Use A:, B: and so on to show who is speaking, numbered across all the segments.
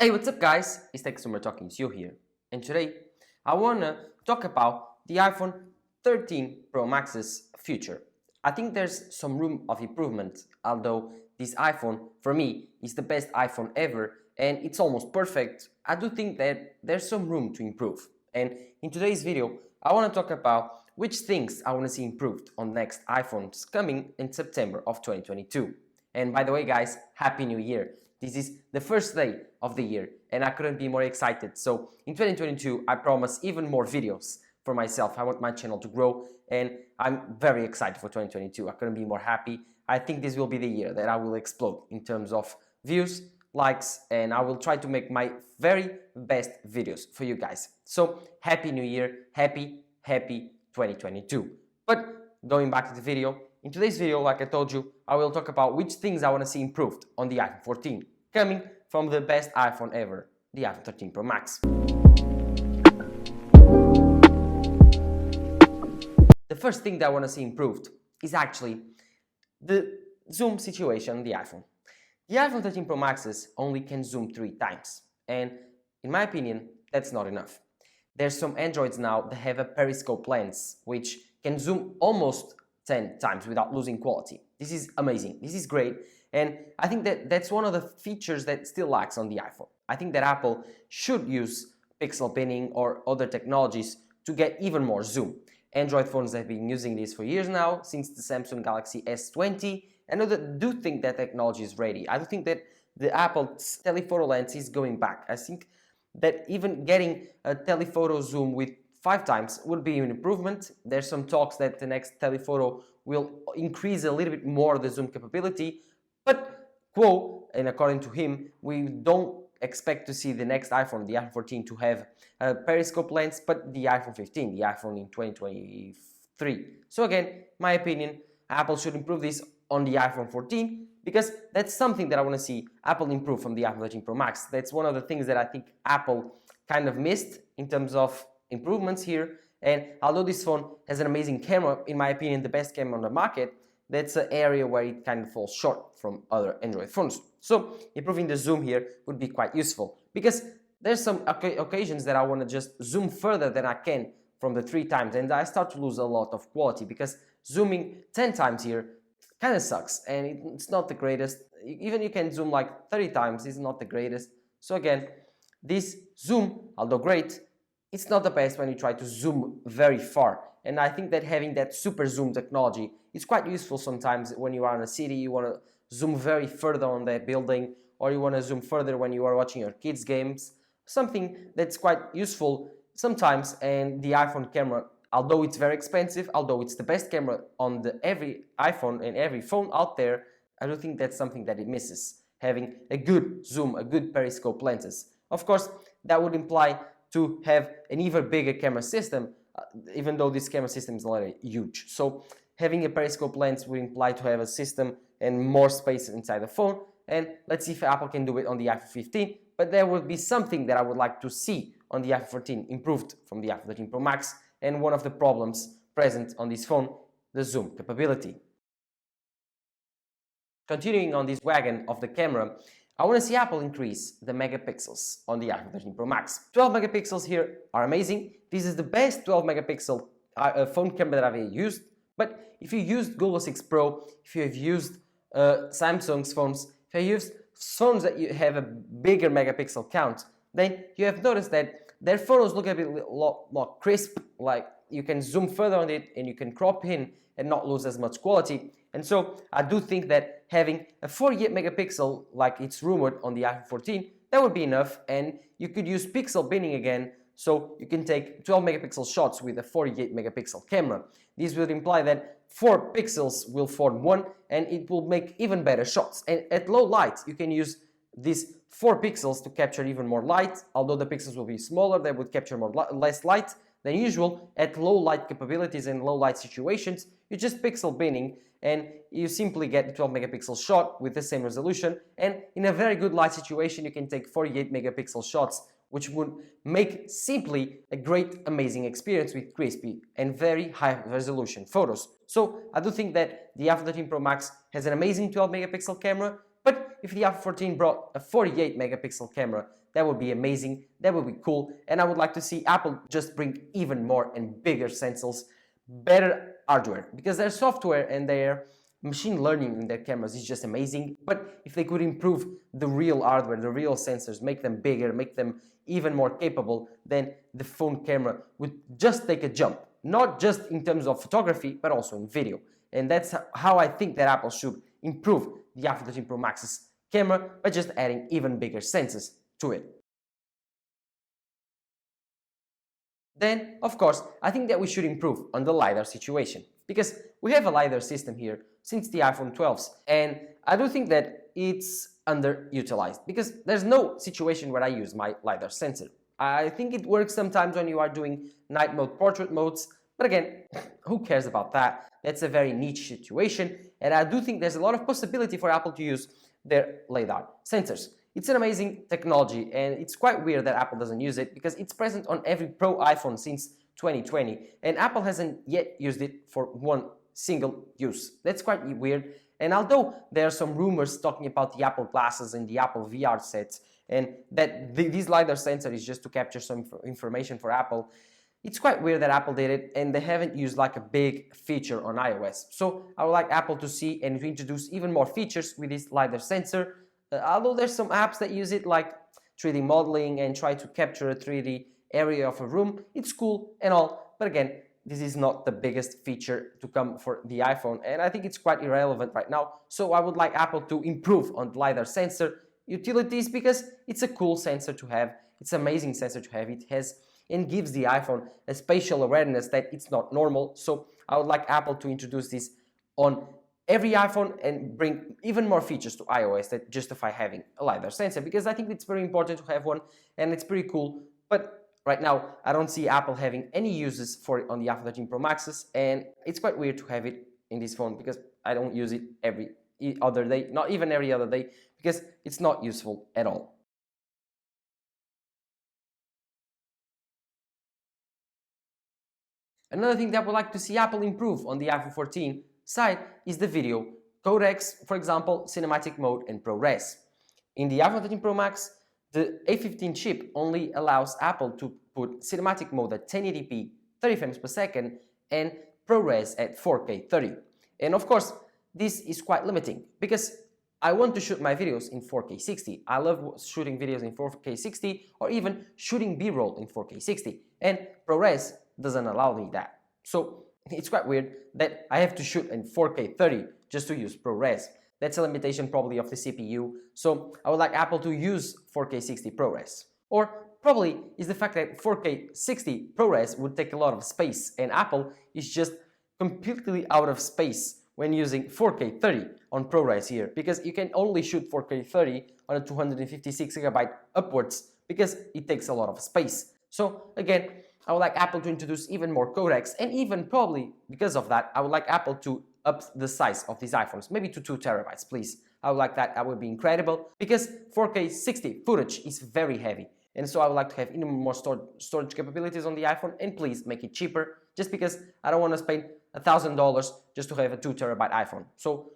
A: Hey, what's up guys? It's Tech Consumer Talking to you here, and today I wanna talk about the iPhone 13 Pro Max's future. I think there's some room of improvement, although this iPhone for me is the best iPhone ever and it's almost perfect. I do think that there's some room to improve. And in today's video, I wanna talk about which things I wanna see improved on next iPhones coming in September of 2022. And by the way guys, Happy New Year! This is the first day of the year and I couldn't be more excited. So in 2022, I promise even more videos for myself. I want my channel to grow and I'm very excited for 2022. I couldn't be more happy. I think this will be the year that I will explode in terms of views, likes, and I will try to make my very best videos for you guys. So Happy New Year, happy 2022. But going back to the video, in today's video, like I told you, I will talk about which things I want to see improved on the iPhone 14, coming from the best iPhone ever, the iPhone 13 Pro Max. The first thing that I want to see improved is actually the zoom situation on the iPhone. The iPhone 13 Pro Maxes only can zoom 3 times, and in my opinion, that's not enough. There's some Androids now that have a periscope lens, which can zoom almost 10 times without losing quality. This is amazing, this is great, and I think that that's one of the features that still lacks on the iPhone. I think that Apple should use pixel binning or other technologies to get even more zoom. Android phones have been using this for years now, since the Samsung Galaxy S20, and I do think that technology is ready. I do think that the Apple telephoto lens is going back. I think that even getting a telephoto zoom with 5 times would be an improvement. There's some talks that the next telephoto will increase a little bit more the zoom capability, but quote, and according to him, we don't expect to see the next iPhone, the iPhone 14, to have a periscope lens, but the iPhone 15, the iPhone in 2023. So again, my opinion, Apple should improve this on the iPhone 14, because that's something that I want to see Apple improve from the iPhone 13 Pro Max. That's one of the things that I think Apple kind of missed in terms of improvements here. And although this phone has an amazing camera, in my opinion the best camera on the market, that's an area where it kind of falls short from other Android phones. So improving the zoom here would be quite useful, because there's some occasions that I want to just zoom further than I can from the 3 times, and I start to lose a lot of quality, because zooming 10 times here kind of sucks and it's not the greatest. Even you can zoom like 30 times, it's not the greatest. So again, this zoom, although great, it's not the best when you try to zoom very far. And I think that having that super zoom technology is quite useful sometimes when you are in a city, you want to zoom very further on that building, or you want to zoom further when you are watching your kids' games. Something that's quite useful sometimes, and the iPhone camera, although it's very expensive, although it's the best camera on every iPhone and every phone out there, I do think that's something that it misses, having a good zoom, a good periscope lenses. Of course, that would imply to have an even bigger camera system, even though this camera system is already huge. So having a periscope lens would imply to have a system and more space inside the phone, and let's see if Apple can do it on the iPhone 15, but there would be something that I would like to see on the iPhone 14 improved from the iPhone 13 Pro Max, and one of the problems present on this phone, the zoom capability. Continuing on this wagon of the camera, I want to see Apple increase the megapixels on the iPhone 13 Pro Max. 12 megapixels here are amazing. This is the best 12 megapixel phone camera that I've ever used. But if you used Google 6 Pro, if you have used Samsung's phones, if you used phones that you have a bigger megapixel count, then you have noticed that their photos look a bit more crisp, like you can zoom further on it and you can crop in and not lose as much quality. And so I do think that having a 48 megapixel, like it's rumored on the iPhone 14, that would be enough, and you could use pixel binning again, so you can take 12 megapixel shots with a 48 megapixel camera. This would imply that 4 pixels will form one, and it will make even better shots. And at low light, you can use these 4 pixels to capture even more light. Although the pixels will be smaller, they would capture less light than usual. At low light capabilities and low light situations, you just pixel binning and you simply get the 12 megapixel shot with the same resolution, and in a very good light situation you can take 48 megapixel shots, which would make simply a great, amazing experience with crispy and very high resolution photos. So I do think that the iPhone 13 Pro Max has an amazing 12 megapixel camera, but if the iPhone 14 brought a 48 megapixel camera, That would be amazing, that would be cool, and I would like to see Apple just bring even more and bigger sensors, better hardware, because their software and their machine learning in their cameras is just amazing. But if they could improve the real hardware, the real sensors, make them bigger, make them even more capable, then the phone camera would just take a jump, not just in terms of photography, but also in video. And that's how I think that Apple should improve the iPhone 13 Pro Max's camera, by just adding even bigger sensors to it. Then, of course, I think that we should improve on the LiDAR situation, because we have a LiDAR system here since the iPhone 12s, and I do think that it's underutilized, because there's no situation where I use my LiDAR sensor. I think it works sometimes when you are doing night mode, portrait modes, but again, who cares about that? That's a very niche situation, and I do think there's a lot of possibility for Apple to use their LiDAR sensors. It's an amazing technology, and it's quite weird that Apple doesn't use it, because it's present on every Pro iPhone since 2020, and Apple hasn't yet used it for one single use. That's quite weird. And although there are some rumors talking about the Apple glasses and the Apple VR sets, and that this LiDAR sensor is just to capture some information for Apple, it's quite weird that Apple did it, and they haven't used like a big feature on iOS. So I would like Apple to see and to introduce even more features with this LiDAR sensor. Although there's some apps that use it, like 3D modeling and try to capture a 3D area of a room, it's cool and all, but again, this is not the biggest feature to come for the iPhone, and I think it's quite irrelevant right now. So I would like Apple to improve on the LiDAR sensor utilities, because it's a cool sensor to have, it's an amazing sensor to have. It has and gives the iPhone a spatial awareness that it's not normal. So I would like Apple to introduce this on every iPhone and bring even more features to iOS that justify having a LiDAR sensor, because I think it's very important to have one and it's pretty cool. But right now, I don't see Apple having any uses for it on the iPhone 13 Pro Maxes, and it's quite weird to have it in this phone, because I don't use it every other day, not even every other day, because it's not useful at all. Another thing that I would like to see Apple improve on the iPhone 14 side is the video codecs, for example, cinematic mode and ProRes. In the iPhone 13 Pro Max, the A15 chip only allows Apple to put cinematic mode at 1080p 30 frames per second and ProRes at 4K 30. And of course, this is quite limiting, because I want to shoot my videos in 4K 60. I love shooting videos in 4K 60, or even shooting B-roll in 4K 60. And ProRes doesn't allow me that. So it's quite weird that I have to shoot in 4K 30 just to use ProRes. That's a limitation probably of the CPU. So I would like Apple to use 4K 60 ProRes. Or probably is the fact that 4K 60 ProRes would take a lot of space, and Apple is just completely out of space when using 4K 30 on ProRes here, because you can only shoot 4K 30 on a 256GB upwards, because it takes a lot of space. So again, I would like Apple to introduce even more codecs, and even probably because of that, I would like Apple to up the size of these iPhones, maybe to 2 terabytes, please. I would like that. That would be incredible, because 4K 60 footage is very heavy, and so I would like to have even more storage capabilities on the iPhone, and please make it cheaper, just because I don't want to spend $1,000 just to have a 2 terabyte iPhone. So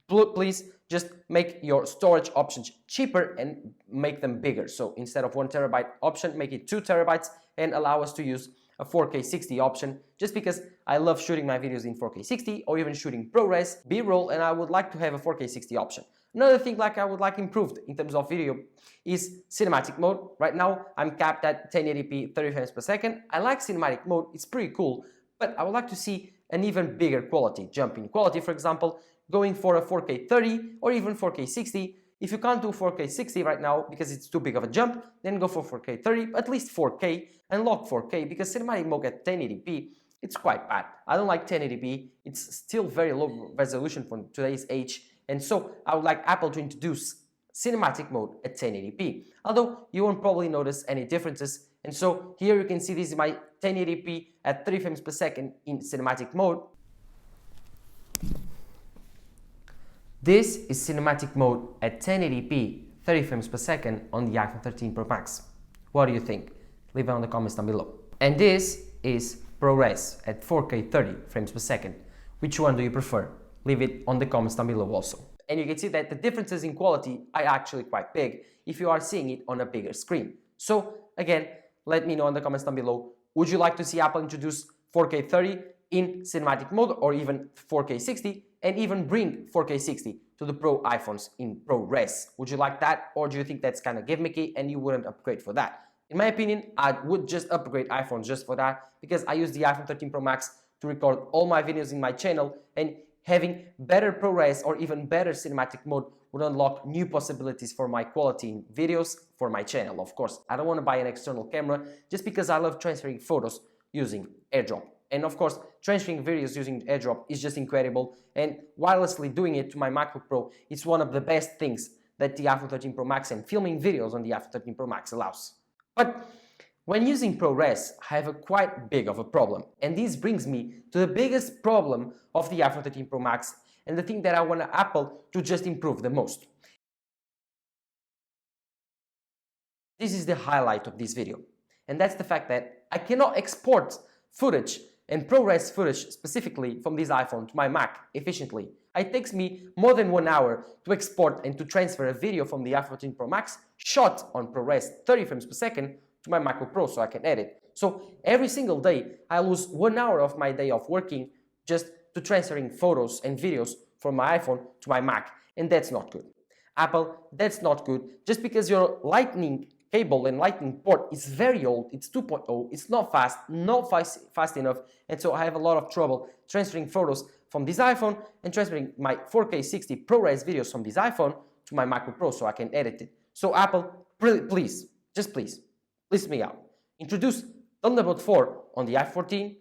A: please just make your storage options cheaper and make them bigger. So instead of 1 terabyte option, make it 2 terabytes and allow us to use a 4K 60 option, just because I love shooting my videos in 4K 60 or even shooting ProRes, B-roll, and I would like to have a 4K 60 option. Another thing I would like improved in terms of video is cinematic mode. Right now, I'm capped at 1080p 30 frames per second. I like cinematic mode, it's pretty cool, but I would like to see an even bigger quality, jump in quality, for example, going for a 4K 30 or even 4K 60. If you can't do 4K 60 right now because it's too big of a jump, then go for 4K 30, at least 4K, and lock 4K, because cinematic mode at 1080p, it's quite bad. I don't like 1080p, it's still very low resolution for today's age, and so I would like Apple to introduce cinematic mode at 1080p, although you won't probably notice any differences. And so here you can see this is my 1080p at 30 frames per second in cinematic mode. This is cinematic mode at 1080p 30 frames per second on the iPhone 13 Pro Max. What do you think? Leave it in the comments down below. And this is ProRes at 4K 30 frames per second. Which one do you prefer? Leave it on the comments down below also. And you can see that the differences in quality are actually quite big if you are seeing it on a bigger screen. So again, let me know in the comments down below, would you like to see Apple introduce 4K 30 in cinematic mode or even 4K 60 and even bring 4K 60 to the Pro iPhones in ProRes? Would you like that, or do you think that's kind of gimmicky and you wouldn't upgrade for that? In my opinion, I would just upgrade iPhones just for that, because I use the iPhone 13 Pro Max to record all my videos in my channel, and having better ProRes or even better cinematic mode would unlock new possibilities for my quality in videos for my channel. Of course, I don't want to buy an external camera just because I love transferring photos using AirDrop. And of course, transferring videos using AirDrop is just incredible, and wirelessly doing it to my MacBook Pro, it's one of the best things that the iPhone 13 Pro Max and filming videos on the iPhone 13 Pro Max allows. But when using ProRes, I have a quite big of a problem, and this brings me to the biggest problem of the iPhone 13 Pro Max and the thing that I want Apple to just improve the most. This is the highlight of this video, and that's the fact that I cannot export footage and ProRes footage specifically from this iPhone to my Mac efficiently. It takes me more than 1 hour to export and to transfer a video from the iPhone 13 Pro Max shot on ProRes 30 frames per second to my MacBook Pro so I can edit. So every single day I lose 1 hour of my day of working just to transferring photos and videos from my iPhone to my Mac, and that's not good. Apple, that's not good. Just because your Lightning cable and Lightning port is very old, it's 2.0, it's not fast enough, and so I have a lot of trouble transferring photos from this iPhone and transferring my 4K 60 ProRes videos from this iPhone to my MacBook Pro so I can edit it. So Apple, please, just please, listen me out. Introduce Thunderbolt 4 on the iPhone 14,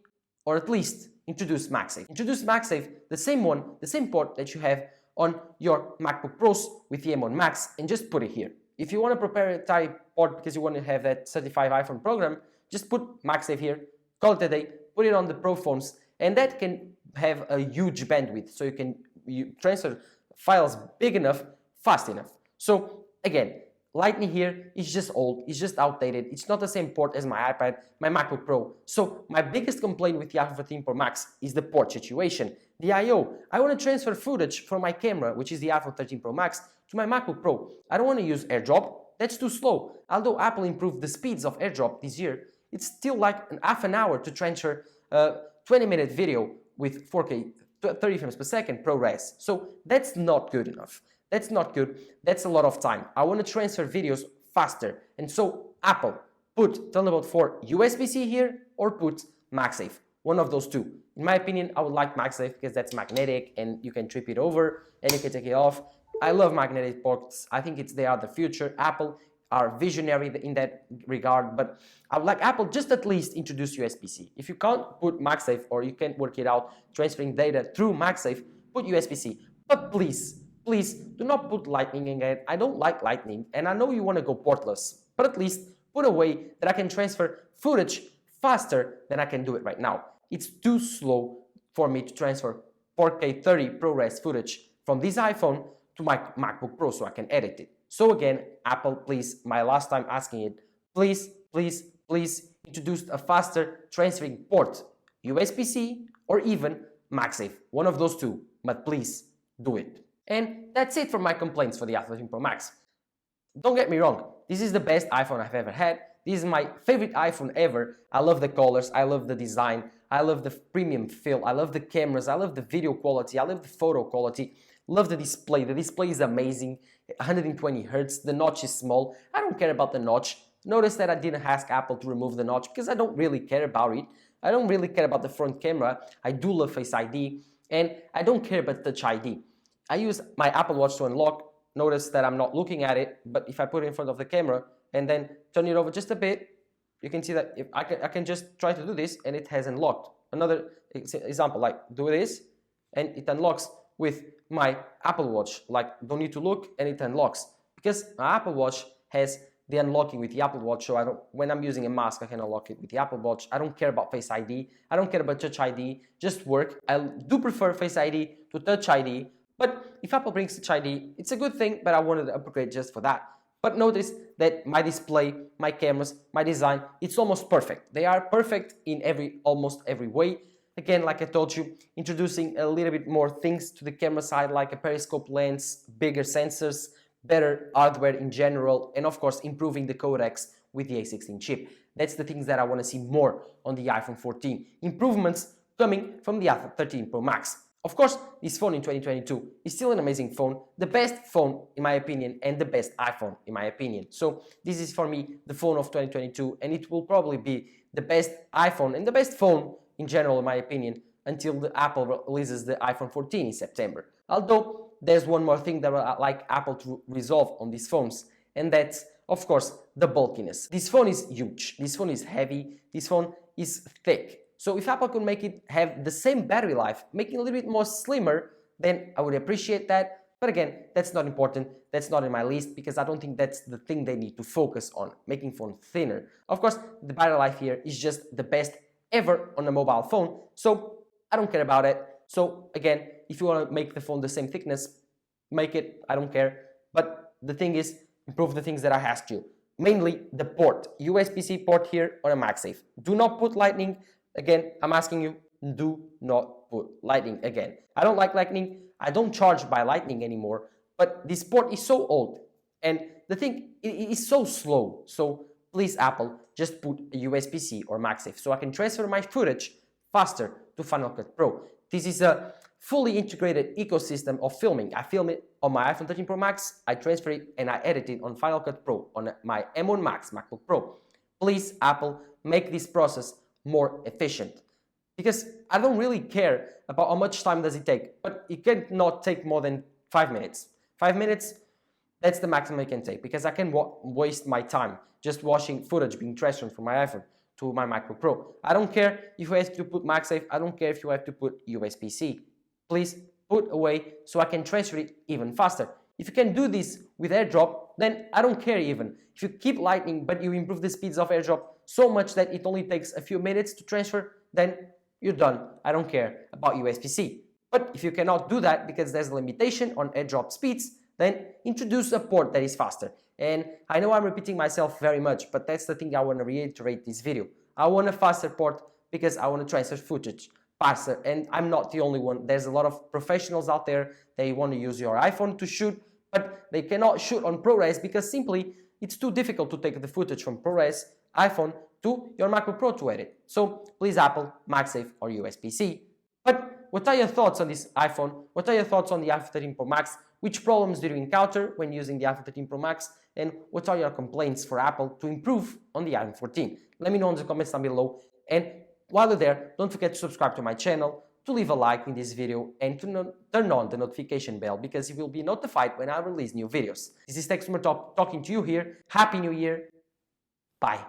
A: or at least introduce MagSafe. Introduce MagSafe, the same port that you have on your MacBook Pros with the M1 Max, and just put it here. If you want a proprietary port because you want to have that certified iPhone program, just put MagSafe here, call it a day, put it on the Pro phones, and that can have a huge bandwidth, so you can transfer files big enough, fast enough. So again, Lightning here is just old, it's just outdated, it's not the same port as my iPad, my MacBook Pro. So my biggest complaint with the iPhone 13 Pro Max is the port situation. The I/O, I want to transfer footage from my camera, which is the iPhone 13 Pro Max, to my MacBook Pro. I don't want to use AirDrop, that's too slow. Although Apple improved the speeds of AirDrop this year, it's still like half an hour to transfer a 20-minute video with 4K 30 frames per second ProRes. So that's not good enough. That's not good. That's a lot of time. I want to transfer videos faster. And so Apple, put Thunderbolt 4 USB-C here or put MagSafe. One of those two. In my opinion, I would like MagSafe because that's magnetic and you can trip it over and you can take it off. I love magnetic ports. I think they are the future. Apple are visionary in that regard, but I would like Apple just at least introduce USB-C. If you can't put MagSafe or you can't work it out transferring data through MagSafe, put USB-C. But please, please do not put Lightning in it. I don't like Lightning, and I know you want to go portless, but at least put a way that I can transfer footage faster than I can do it right now. It's too slow for me to transfer 4K 30 ProRes footage from this iPhone to my MacBook Pro so I can edit it. So again, Apple, please, my last time asking it, please, please, please introduce a faster transferring port, USB-C or even MagSafe, one of those two, but please do it. And that's it for my complaints for the iPhone 13 Pro Max. Don't get me wrong, this is the best iPhone I've ever had. This is my favorite iPhone ever. I love the colors, I love the design, I love the premium feel, I love the cameras, I love the video quality, I love the photo quality, love the display. The display is amazing, 120 Hz, the notch is small. I don't care about the notch. Notice that I didn't ask Apple to remove the notch because I don't really care about it. I don't really care about the front camera. I do love Face ID, and I don't care about Touch ID. I use my Apple Watch to unlock. Notice that I'm not looking at it, but if I put it in front of the camera and then turn it over just a bit, you can see that if I can just try to do this and it has unlocked. Another example, like do this and it unlocks with my Apple Watch. Like don't need to look and it unlocks. Because my Apple Watch has the unlocking with the Apple Watch, so when I'm using a mask, I can unlock it with the Apple Watch. I don't care about Face ID. I don't care about Touch ID. Just work. I do prefer Face ID to Touch ID. But if Apple brings Touch ID, it's a good thing, but I wanted to upgrade just for that. But notice that my display, my cameras, my design, it's almost perfect. They are perfect in almost every way. Again, like I told you, introducing a little bit more things to the camera side, like a periscope lens, bigger sensors, better hardware in general, and of course improving the codecs with the A16 chip. That's the things that I want to see more on the iPhone 14. Improvements coming from the iPhone 13 Pro Max. Of course, this phone in 2022 is still an amazing phone, the best phone in my opinion, and the best iPhone in my opinion. So this is for me the phone of 2022, and it will probably be the best iPhone and the best phone in general in my opinion until the Apple releases the iPhone 14 in September. Although there's one more thing that I like Apple to resolve on these phones, and that's of course the bulkiness. This phone is huge, this phone is heavy, this phone is thick. So if Apple could make it have the same battery life, making it a little bit more slimmer, then I would appreciate that. But again, that's not important, that's not in my list, because I don't think that's the thing they need to focus on, making phone thinner. Of course, the battery life here is just the best ever on a mobile phone, so I don't care about it. So again, if you want to make the phone the same thickness, make it, I don't care. But the thing is, improve the things that I asked you. Mainly the port, USB-C port here on a MagSafe. Do not put Lightning. Again, I'm asking you, do not put Lightning again. I don't like Lightning. I don't charge by Lightning anymore, but this port is so old, and the thing it is so slow. So please, Apple, just put a USB-C or MagSafe so I can transfer my footage faster to Final Cut Pro. This is a fully integrated ecosystem of filming. I film it on my iPhone 13 Pro Max, I transfer it, and I edit it on Final Cut Pro on my M1 Max MacBook Pro. Please, Apple, make this process more efficient, because I don't really care about how much time does it take, but it cannot take more than 5 minutes. 5 minutes, that's the maximum it can take, because I can waste my time just watching footage being transferred from my iPhone to my MacBook Pro. I don't care if you have to put MagSafe, I don't care if you have to put USB-C. Please put away so I can transfer it even faster. If you can do this with AirDrop, then I don't care even. If you keep Lightning but you improve the speeds of AirDrop so much that it only takes a few minutes to transfer, then you're done. I don't care about USB-C. But if you cannot do that because there's a limitation on AirDrop speeds, then introduce a port that is faster. And I know I'm repeating myself very much, but that's the thing I want to reiterate this video. I want a faster port because I want to transfer footage faster, and I'm not the only one. There's a lot of professionals out there. They want to use your iPhone to shoot, but they cannot shoot on ProRes because simply it's too difficult to take the footage from ProRes iPhone to your MacBook Pro to edit. So please, Apple, MagSafe or USB-C. But what are your thoughts on this iPhone? What are your thoughts on the iPhone 13 Pro Max? Which problems do you encounter when using the iPhone 13 Pro Max? And what are your complaints for Apple to improve on the iPhone 14? Let me know in the comments down below. And while you're there, don't forget to subscribe to my channel, to leave a like in this video, and to turn on the notification bell, because you will be notified when I release new videos. This is Tech Top talking to you here. Happy New Year. Bye.